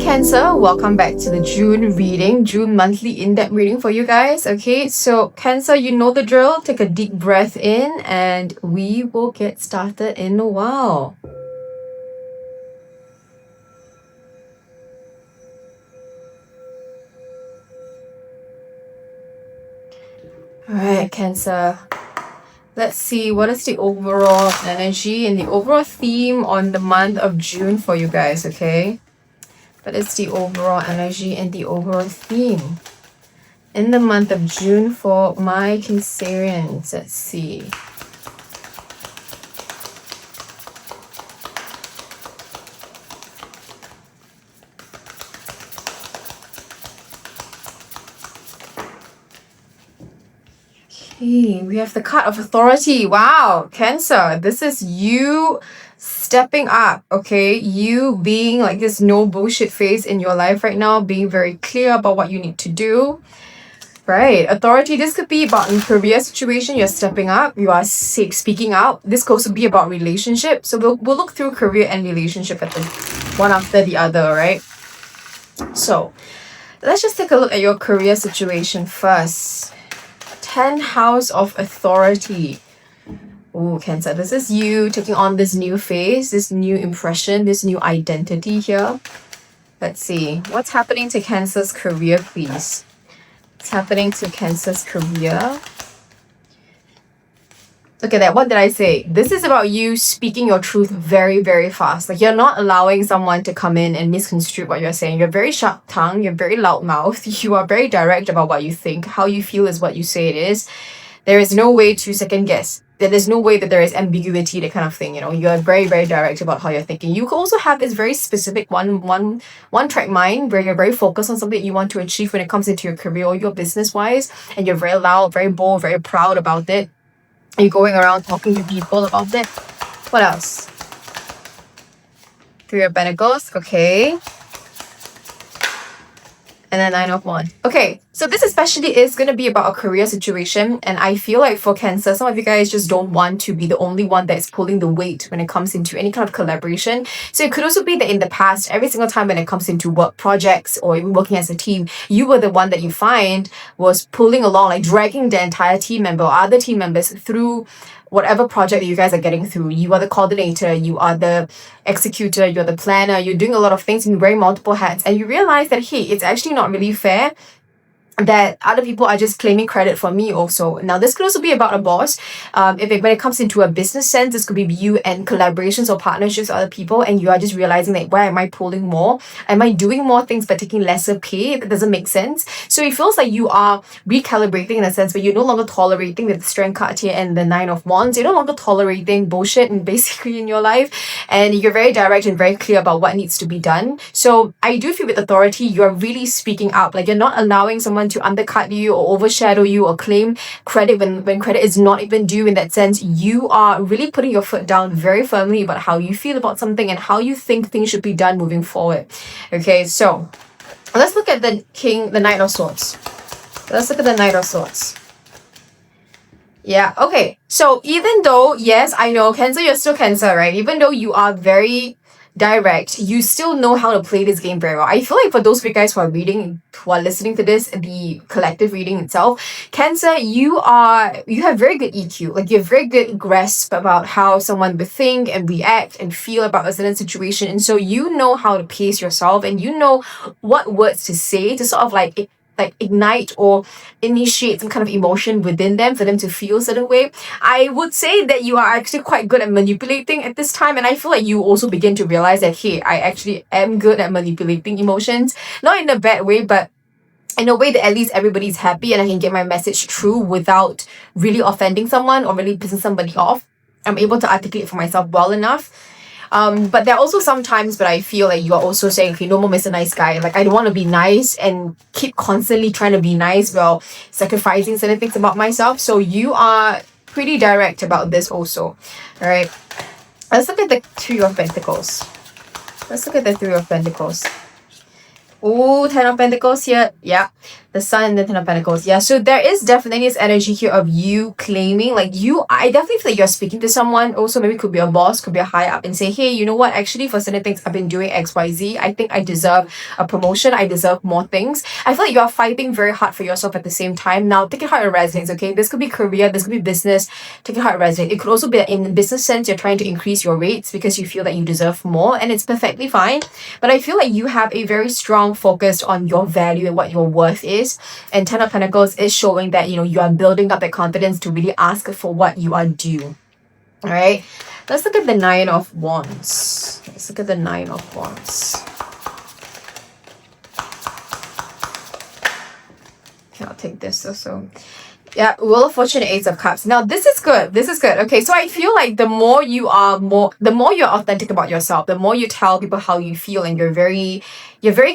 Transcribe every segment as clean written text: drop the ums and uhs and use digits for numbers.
Cancer, welcome back to the June reading, June monthly in-depth reading for you guys. Okay, so Cancer, you know the drill. Take a deep breath in and we will get started in a while. Alright, Cancer. Let's see, what is the overall energy and the overall theme on the month of June for you guys, okay? What is the overall energy and the overall theme in the month of June for my Cancerians? Let's see. Okay, we have the card of authority. Wow, Cancer, this is you stepping up, okay? You being like this no bullshit phase in your life right now, being very clear about what you need to do. Right, authority, this could be about in career situation, you're stepping up, you are speaking out. This could also be about relationship. So we'll look through career and relationship at the one after the other, right? So let's just take a look at your career situation first. 10th house of authority. Oh, Cancer, this is you taking on this new phase, this new impression, this new identity here. Let's see. What's happening to Cancer's career, please? What's happening to Cancer's career? Look at that. What did I say? This is about you speaking your truth very, very fast. Like, you're not allowing someone to come in and misconstrue what you're saying. You're very sharp tongue. You're very loud mouth. You are very direct about what you think. How you feel is what you say it is. There is no way to second guess. There's no way that there is ambiguity, that kind of thing. You know, you're very, very direct about how you're thinking. You could also have this very specific one track mind where you're very focused on something you want to achieve when it comes into your career or your business wise, and you're very loud, very bold, very proud about it. You're going around talking to people about it. What else? Three of Pentacles. Okay. And then 9 of Wands. Okay, so this especially is going to be about a career situation. And I feel like for Cancer, some of you guys just don't want to be the only one that is pulling the weight when it comes into any kind of collaboration. So it could also be that in the past, every single time when it comes into work projects or even working as a team, you were the one that you find was pulling along, like dragging the entire team member or other team members through whatever project that you guys are getting through. You are the coordinator, you are the executor, you're the planner, you're doing a lot of things and you're wearing multiple hats, and you realize that, hey, it's actually not really fair that other people are just claiming credit for me also. Now, this could also be about a boss. When it comes into a business sense, this could be you and collaborations or partnerships with other people, and you are just realizing that, why am I pulling more? Am I doing more things but taking lesser pay? That doesn't make sense. So it feels like you are recalibrating in a sense where you're no longer tolerating with the Strength card here and the 9 of Wands. You're no longer tolerating bullshit and basically in your life, and you're very direct and very clear about what needs to be done. So I do feel with authority, you're really speaking up. Like, you're not allowing someone to undercut you or overshadow you or claim credit when credit is not even due. In that sense, you are really putting your foot down very firmly about how you feel about something and how you think things should be done moving forward. Okay, so let's look at the Knight of Swords. Let's look at the Knight of Swords. Yeah, okay. So even though, yes, I know, Cancer, you're still Cancer, right? Even though you are very direct, you still know how to play this game very well. I feel like for those of you guys who are listening to this, the collective reading itself, Cancer, you have very good EQ. Like, you have very good grasp about how someone would think and react and feel about a certain situation. And so you know how to pace yourself, and you know what words to say to sort of like ignite or initiate some kind of emotion within them for them to feel a certain way. I would say that you are actually quite good at manipulating at this time, and I feel like you also begin to realize that, hey, I actually am good at manipulating emotions, not in a bad way, but in a way that at least everybody's happy and I can get my message through without really offending someone or really pissing somebody off. I'm able to articulate for myself well enough. But there are also some times where I feel like you are also saying, okay, no more Mr. Nice Guy. Like, I don't want to be nice and keep constantly trying to be nice while sacrificing certain things about myself. So you are pretty direct about this also. All right. Let's look at the Three of Pentacles. Oh, Ten of Pentacles here. Yeah. The Sun and the Ten of Pentacles. Yeah. So there is definitely this energy here of you claiming, like I definitely feel like you're speaking to someone. Also, maybe could be a boss, could be a high up, and say, hey, you know what? Actually, for certain things I've been doing XYZ, I think I deserve a promotion. I deserve more things. I feel like you are fighting very hard for yourself at the same time. Now, take it how it resonates, okay? This could be career, this could be business. Take it how it resonates. It could also be that in business sense, you're trying to increase your rates because you feel that you deserve more, and it's perfectly fine. But I feel like you have a very strong focus on your value and what your worth is. And Ten of Pentacles is showing that, you are building up that confidence to really ask for what you are due. All right. Let's look at the Nine of Wands. Let's look at the Nine of Wands. Okay, I'll take this also. Yeah, Wheel of Fortune, Ace of Cups. Now this is good. This is good. Okay, so I feel like the more you're authentic about yourself, the more you tell people how you feel, and you're very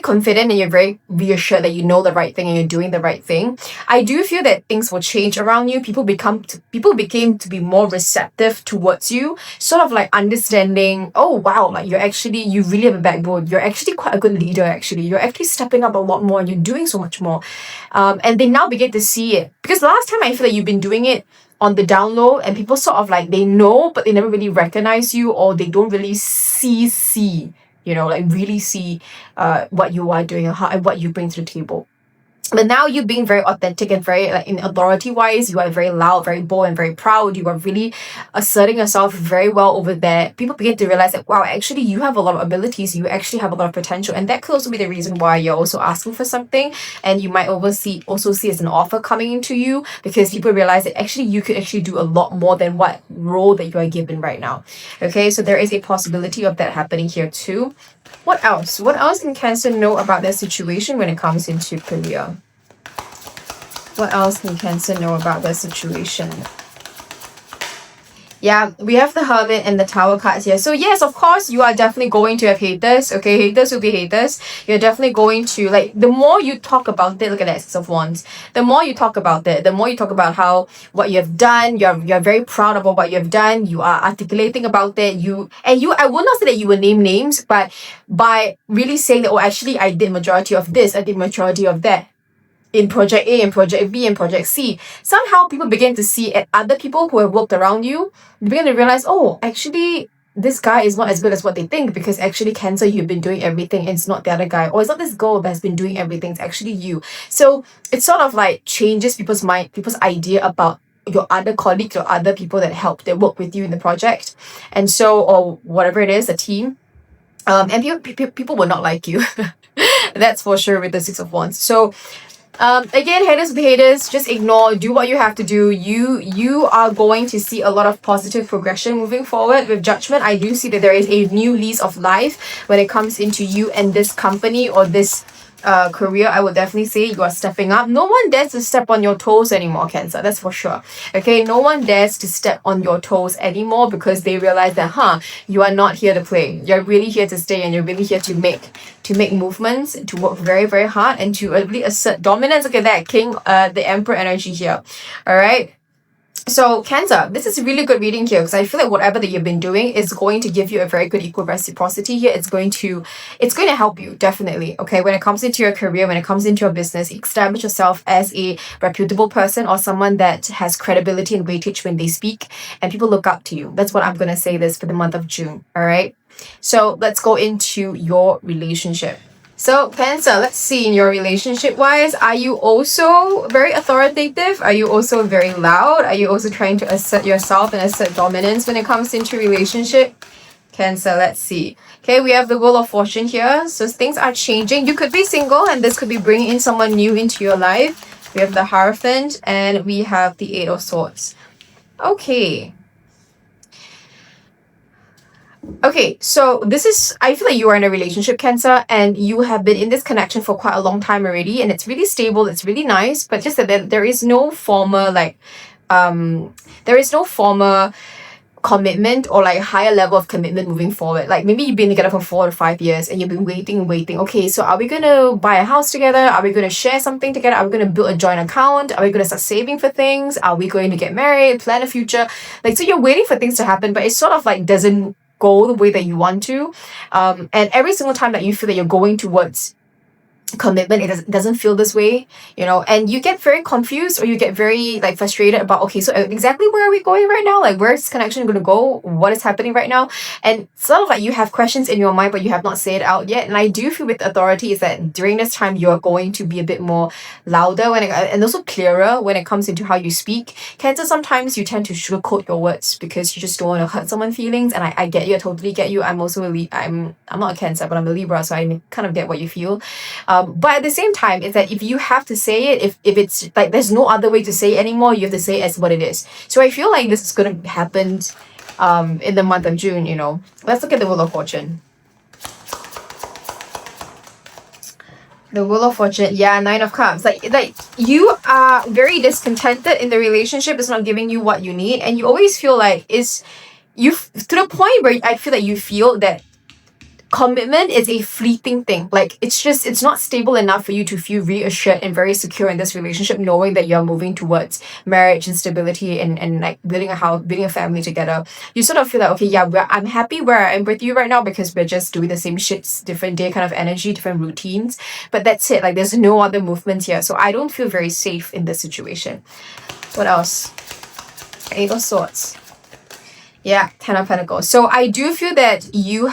confident and you're very reassured that you know the right thing and you're doing the right thing. I do feel that things will change around you. People became to be more receptive towards you, sort of like understanding, oh wow, like you really have a backbone. You're actually quite a good leader, actually. You're actually stepping up a lot more and you're doing so much more. And they now begin to see it. Because last time I feel like you've been doing it on the down low, and people sort of like, they know, but they never really recognize you, or they don't really see, like really see what you are doing and what you bring to the table. But now you being very authentic and very, like, in authority wise, you are very loud, very bold, and very proud. You are really asserting yourself very well over there. People begin to realize that, wow, actually you have a lot of abilities. You actually have a lot of potential, and that could also be the reason why you're also asking for something. And you might also see as an offer coming into you, because people realize that actually you could actually do a lot more than what role that you are given right now. Okay, so there is a possibility of that happening here too. What else? What else can Cancer know about their situation when it comes into career? What else can Cancer know about their situation? Yeah, we have the Hermit and the Tower cards here. So yes, of course, you are definitely going to have haters. Okay, haters will be haters. You're definitely going to, like, the more you talk about it, look at that Six of Wands. The more you talk about it, the more you talk about how what you have done, you're very proud about what you have done. You are articulating about it. I will not say that you will name names, but by really saying that, oh, actually, I did majority of this, I did majority of that, in project A, in project B, in project C, somehow people begin to see at other people who have worked around you, they begin to realize, oh, actually, this guy is not as good as what they think, because actually, Cancer, you've been doing everything and it's not the other guy, or it's not this girl that's been doing everything, it's actually you. So it sort of like changes people's mind, people's idea about your other colleagues or other people that work with you in the project. And so, or whatever it is, a team. And people will not like you. That's for sure with the Six of Wands. So again, haters with haters, just ignore, do what you have to do. You are going to see a lot of positive progression moving forward. With Judgment, I do see that there is a new lease of life when it comes into you and this company or this career. I would definitely say you are stepping up. No one dares to step on your toes anymore, Cancer, that's for sure. Okay, no one dares to step on your toes anymore, because they realize that you are not here to play. You're really here to stay, and you're really here to make movements, to work very, very hard, and to really assert dominance. Look at that King, the Emperor energy here. All right. So Cancer, this is a really good reading here, because I feel like whatever that you've been doing is going to give you a very good equal reciprocity here. It's going to help you, definitely. Okay, when it comes into your career, when it comes into your business, establish yourself as a reputable person, or someone that has credibility and weightage when they speak, and people look up to you. That's what I'm gonna say this for the month of June. All right, so let's go into your relationship. So Cancer, let's see, in your relationship wise, are you also very authoritative? Are you also very loud? Are you also trying to assert yourself and assert dominance when it comes into relationship? Cancer, let's see. Okay, we have the Wheel of Fortune here. So things are changing. You could be single, and this could be bringing in someone new into your life. We have the Hierophant, and we have the Eight of Swords. Okay. Okay, so I feel like you are in a relationship, Cancer, and you have been in this connection for quite a long time already, and it's really stable, it's really nice, but just that there is no formal, commitment, or like higher level of commitment moving forward. Like maybe you've been together for 4 to 5 years, and you've been waiting. Okay, so are we gonna buy a house together? Are we gonna share something together? Are we gonna build a joint account? Are we gonna start saving for things? Are we going to get married, plan a future? Like, so you're waiting for things to happen, but it sort of like doesn't go the way that you want to. And every single time that you feel that you're going towards commitment, it doesn't feel this way, and you get very confused, or you get very like frustrated about, okay, so exactly where are we going right now, like where's this connection going to go, what is happening right now. And sort of like you have questions in your mind but you have not said it out yet. And I do feel with authority is that during this time you're going to be a bit more louder and also clearer when it comes into how you speak. Cancer, sometimes you tend to sugarcoat your words because you just don't want to hurt someone's feelings, and I get you, I totally get you. I'm also I'm not a Cancer, but I'm a Libra, so I kind of get what you feel. But at the same time, is that if you have to say it, if it's like there's no other way to say it anymore, you have to say it as what it is. So I feel like this is going to happen in the month of June. Let's look at the Wheel of Fortune. The Wheel of Fortune, yeah, Nine of Cups. Like you are very discontented in the relationship. It's not giving you what you need, and you always feel like to the point where I feel like you feel that commitment is a fleeting thing. Like it's not stable enough for you to feel reassured and very secure in this relationship, knowing that you're moving towards marriage and stability, and like building a house, building a family together. You sort of feel like, okay, yeah, I'm happy where I'm with you right now because we're just doing the same shits, different day kind of energy, different routines. But that's it. Like there's no other movement here. So I don't feel very safe in this situation. What else? Eight of Swords. Yeah, Ten of Pentacles. So I do feel that you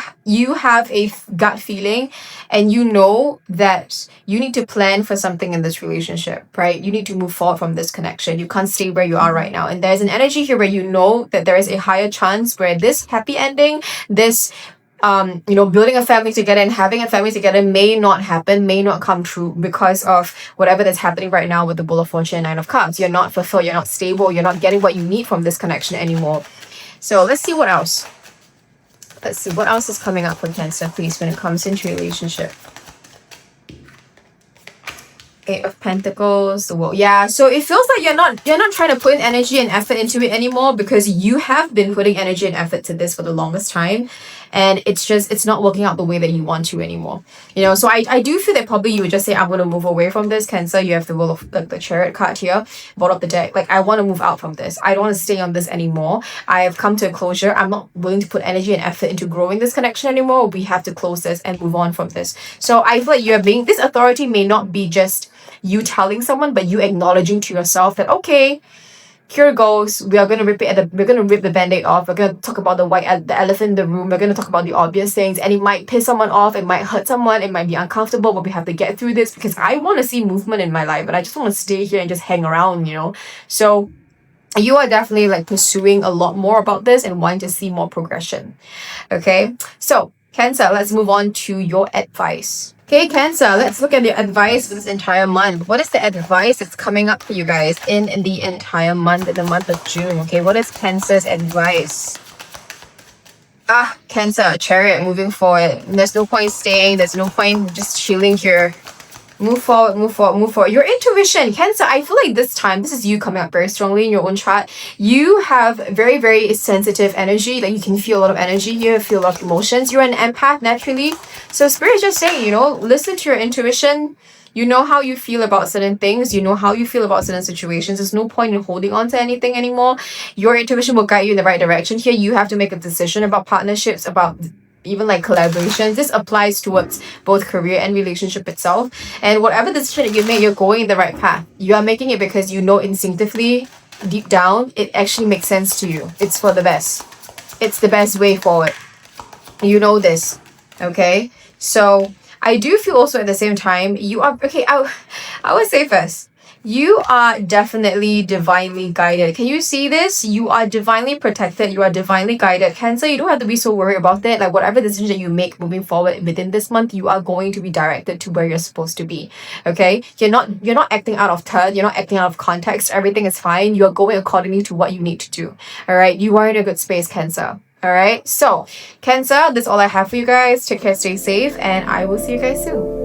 have a gut feeling, and you know that you need to plan for something in this relationship, right? You need to move forward from this connection. You can't stay where you are right now. And there's an energy here where you know that there is a higher chance where this happy ending, this building a family together and having a family together may not happen, may not come true because of whatever that's happening right now with the Wheel of Fortune and Nine of Cups. You're not fulfilled, you're not stable, you're not getting what you need from this connection anymore. So let's see what else. Let's see what else is coming up for Cancer, please, when it comes into relationship. Eight of Pentacles, the World. Yeah, so it feels like you're not trying to put in energy and effort into it anymore because you have been putting energy and effort to this for the longest time, and it's not working out the way that you want to anymore. So I do feel that probably you would just say, I'm going to move away from this, Cancer. You have the Wheel of the Chariot card here, bottom of the deck. Like, I want to move out from this. I don't want to stay on this anymore. I have come to a closure. I'm not willing to put energy and effort into growing this connection anymore. We have to close this and move on from this. So I feel like this authority may not be just you telling someone, but you acknowledging to yourself that, okay, here goes, we're gonna rip the band-aid off. We're gonna talk about the elephant in the room. We're gonna talk about the obvious things, and it might piss someone off, it might hurt someone, it might be uncomfortable, but we have to get through this because I want to see movement in my life, but I just want to stay here and just hang around. So you are definitely like pursuing a lot more about this and wanting to see more progression. Okay, so Cancer, let's move on to your advice. Okay, Cancer, let's look at the advice for this entire month. What is the advice that's coming up for you guys in the entire month, in the month of June? Okay, what is Cancer's advice? Cancer, Chariot, moving forward. There's no point staying. There's no point just chilling here. Move forward, move forward, move forward. Your intuition, Cancer, I feel like this time, this is you coming up very strongly in your own chart. You have very, very sensitive energy. Like, you can feel a lot of energy. You feel a lot of emotions. You're an empath naturally. So Spirit is just saying, listen to your intuition. You know how you feel about certain things. You know how you feel about certain situations. There's no point in holding on to anything anymore. Your intuition will guide you in the right direction. Here, you have to make a decision about partnerships, about even like collaborations. This applies towards both career and relationship itself. And whatever decision that you make, you're going in the right path. You are making it because you know instinctively, deep down, it actually makes sense to you. It's for the best. It's the best way forward. You know this. Okay? So I do feel also at the same time, you are, okay, I would say first, you are definitely divinely guided. Can you see this? You are divinely protected. You are divinely guided. Cancer, you don't have to be so worried about that. Like, whatever decision that you make moving forward within this month, you are going to be directed to where you're supposed to be. Okay? You're not acting out of turn. You're not acting out of context. Everything is fine. You are going accordingly to what you need to do. All right? You are in a good space, Cancer. All right? So, Cancer, that's all I have for you guys. Take care, stay safe, and I will see you guys soon.